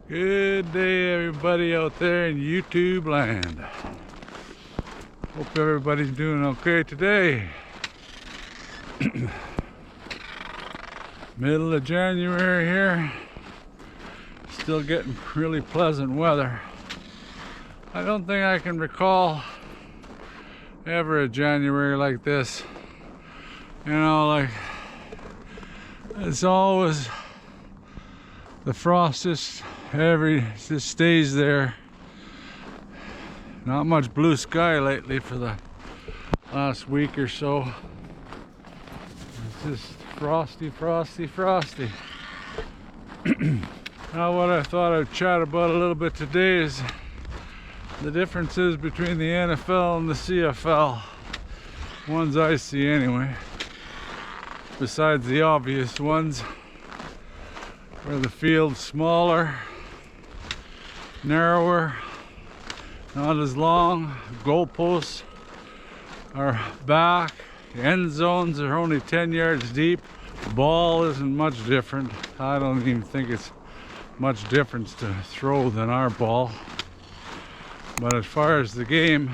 Good day, everybody out there in YouTube land. Hope everybody's doing okay today. Middle of January here. Still getting really pleasant weather. I don't think I can recall ever a January like this. You know, like it's always the frost just stays there. Not much blue sky lately for the last week or so. It's just frosty. Now what I thought I'd chat about a little bit today is the differences between the NFL and the CFL. Ones I see anyway. Besides the obvious ones, where the field's smaller, narrower, not as long, goalposts are back, end zones are only 10 yards deep, ball isn't much different. I don't even think it's much difference to throw than our ball. But as far as the game,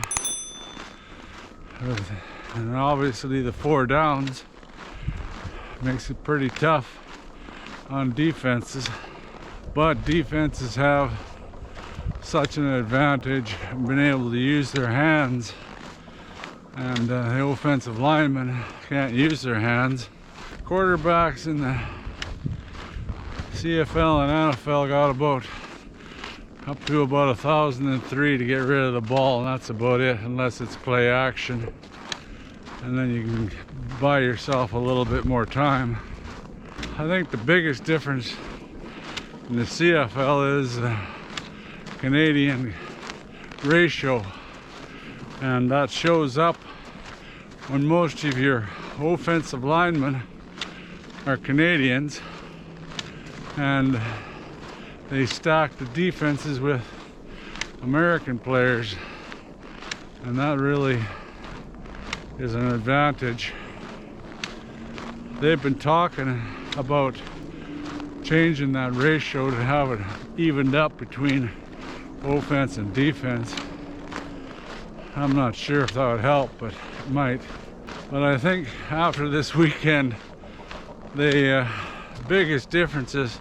and obviously the 4 downs, makes it pretty tough on defenses. But defenses have such an advantage in being able to use their hands, and the offensive linemen can't use their hands. Quarterbacks in the CFL and NFL got up to about 1,003 to get rid of the ball, and that's about it, unless it's play action, and then you can buy yourself a little bit more time. I think the biggest difference in the CFL is the Canadian ratio, and that shows up when most of your offensive linemen are Canadians, and they stack the defenses with American players, and that really is an advantage. They've been talking about changing that ratio to have it evened up between offense and defense. I'm not sure if that would help, but it might. But I think after this weekend, the biggest difference is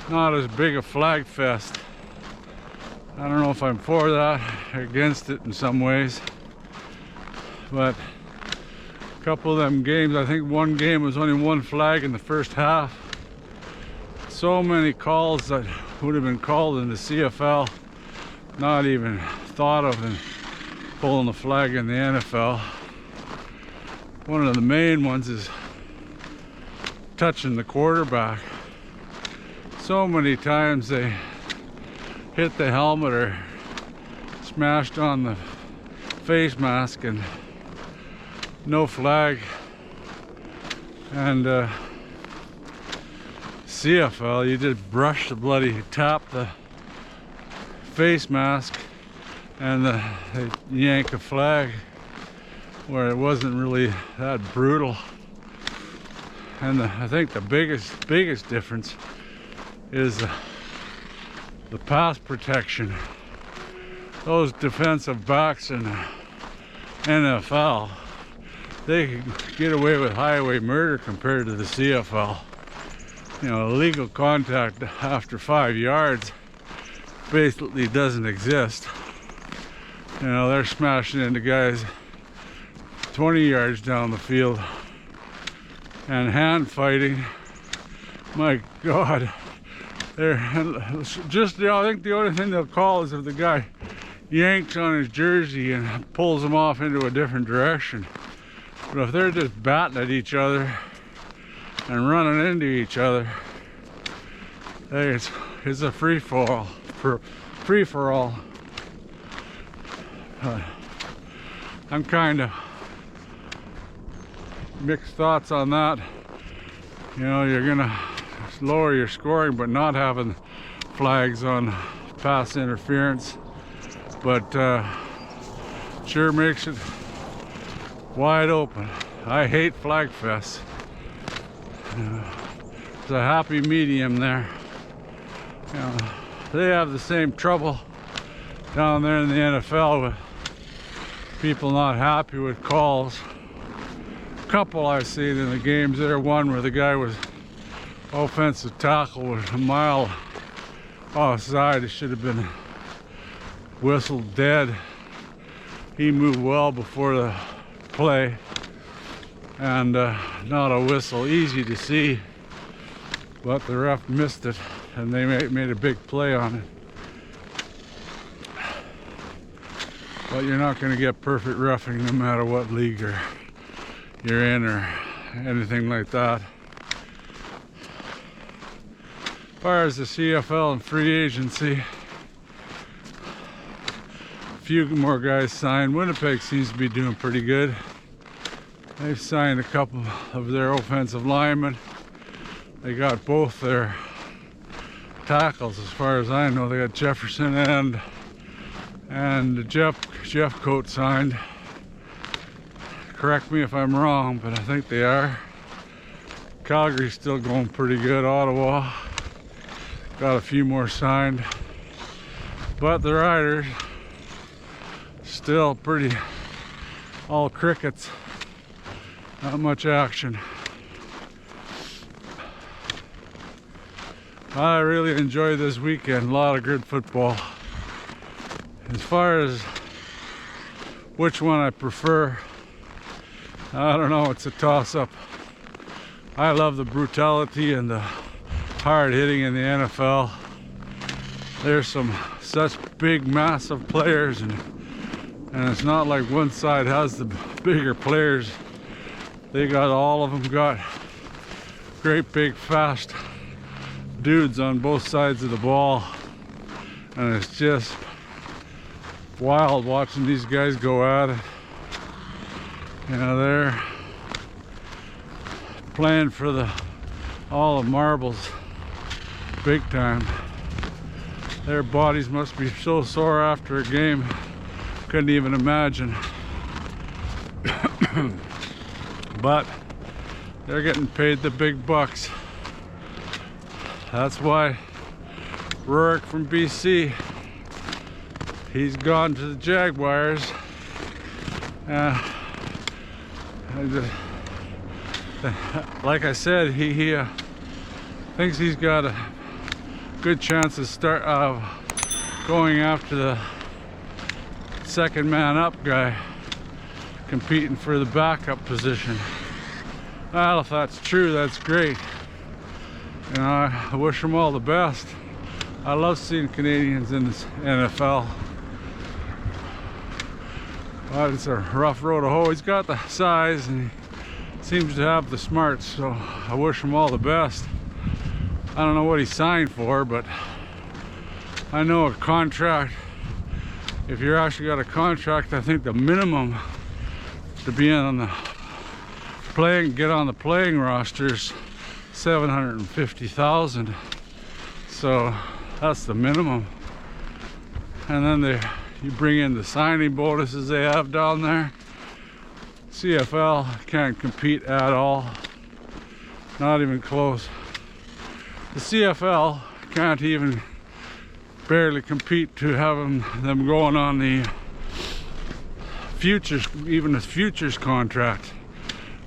not as big a flag fest. I don't know if I'm for that or against it in some ways, but a couple of them games, I think one game was only one flag in the first half. So many calls that would have been called in the CFL, not even thought of in pulling the flag in the NFL. One of the main ones is touching the quarterback. So many times they hit the helmet or smashed on the face mask and no flag. And CFL, you just brush the bloody, tap the face mask, and they yank a flag, where it wasn't really that brutal. And I think the biggest difference is the pass protection. Those defensive backs in the NFL, they can get away with highway murder compared to the CFL. You know, illegal contact after 5 yards basically doesn't exist. You know, they're smashing into guys 20 yards down the field. And hand fighting, my God, they're just, I think the only thing they'll call is if the guy yanks on his jersey and pulls him off into a different direction. But if they're just batting at each other and running into each other, hey, it's a free-for-all. I'm kind of mixed thoughts on that. You know, you're gonna lower your scoring, but not having flags on pass interference, but sure makes it wide open. I hate flag fests. There's a happy medium there. You know, they have the same trouble down there in the NFL with people not happy with calls. A couple I've seen in the games there, one where the guy was offensive tackle was a mile offside. It should have been whistled dead. He moved well before the play, and not a whistle, easy to see, but the ref missed it and they made a big play on it. But you're not going to get perfect roughing no matter what league you're in or anything like that. As far as the CFL and free agency, a few more guys signed. Winnipeg seems to be doing pretty good. They've signed a couple of their offensive linemen. They got both their tackles, as far as I know. They got Jefferson and Jeff Coat signed. Correct me if I'm wrong, but I think they are. Calgary's still going pretty good. Ottawa got a few more signed, but the Riders still pretty all crickets. Not much action. I really enjoyed this weekend. A lot of good football. As far as which one I prefer, I don't know. It's a toss-up. I love the brutality and the hard hitting in the NFL. There's some such big, massive players, and it's not like one side has the bigger players. They got all of them got great big fast dudes on both sides of the ball, and it's just wild watching these guys go at it. You know, they're playing for all the marbles big time. Their bodies must be so sore after a game, couldn't even imagine. But they're getting paid the big bucks. That's why Rourke from BC, he's gone to the Jaguars. Like I said, he thinks he's got a good chance to start going after the second man up guy, competing for the backup position. Well, if that's true, that's great. You know, I wish him all the best. I love seeing Canadians in this NFL. But it's a rough road to hoe. He's got the size and he seems to have the smarts, so I wish him all the best. I don't know what he signed for, but I know a contract, if you're actually got a contract, I think the minimum to be on the get on the playing rosters, $750,000. So that's the minimum. And then you bring in the signing bonuses they have down there. CFL can't compete at all, not even close. The CFL can't even barely compete to having them going on the futures, even a futures contract,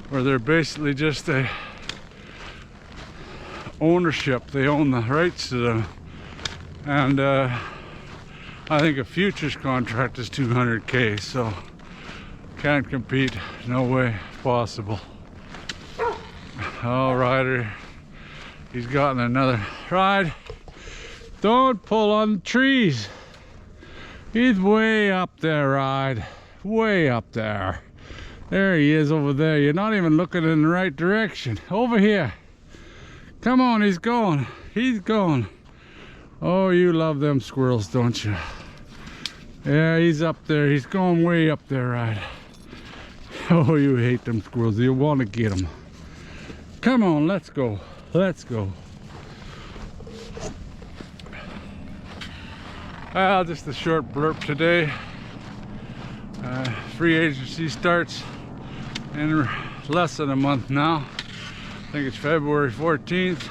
where they're basically just a ownership. They own the rights to them, and I think a futures contract is $200K, so can't compete, no way possible. Oh, Ryder, he's gotten another ride. Don't pull on the trees. He's way up there, Ride. Way up there. There he is over there. You're not even looking in the right direction. Over here. Come on, he's going. He's going. Oh, you love them squirrels, don't you? Yeah, he's up there. He's going way up there, Ride. Oh, you hate them squirrels. You want to get them. Come on, let's go. Let's go. Well, just a short blurb today. Free agency starts in less than a month now. I think it's February 14th.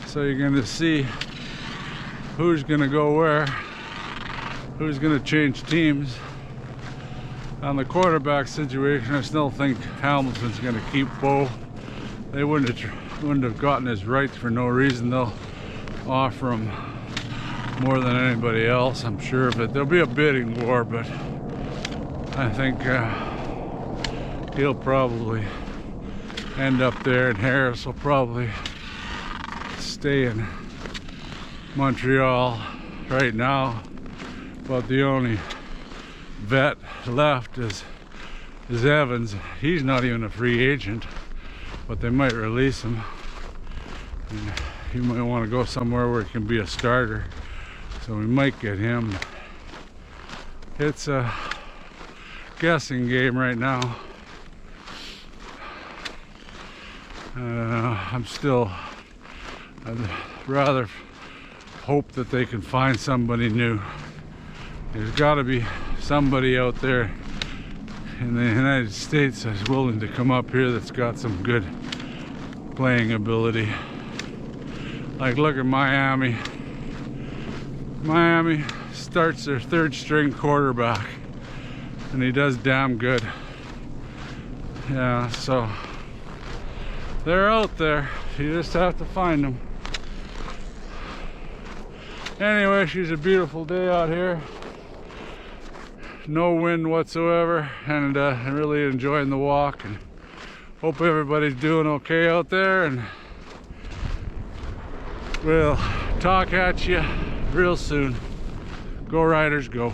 So you're going to see who's going to go where, who's going to change teams. On the quarterback situation, I still think Hamilton's going to keep Bo. They wouldn't have gotten his rights for no reason. They'll offer him more than anybody else, I'm sure. But there'll be a bidding war, but I think he'll probably end up there, and Harris will probably stay in Montreal right now. But the only vet left is Evans. He's not even a free agent, but they might release him. And he might want to go somewhere where he can be a starter, so we might get him. It's a guessing game right now. I'd rather hope that they can find somebody new. There's got to be somebody out there in the United States that's willing to come up here that's got some good playing ability. Like, look at Miami. Miami starts their third string quarterback, and he does damn good. Yeah, so they're out there. You just have to find them. Anyway, she's a beautiful day out here. No wind whatsoever, and really enjoying the walk, and hope everybody's doing okay out there, and we'll talk at you real soon. Go Riders, go.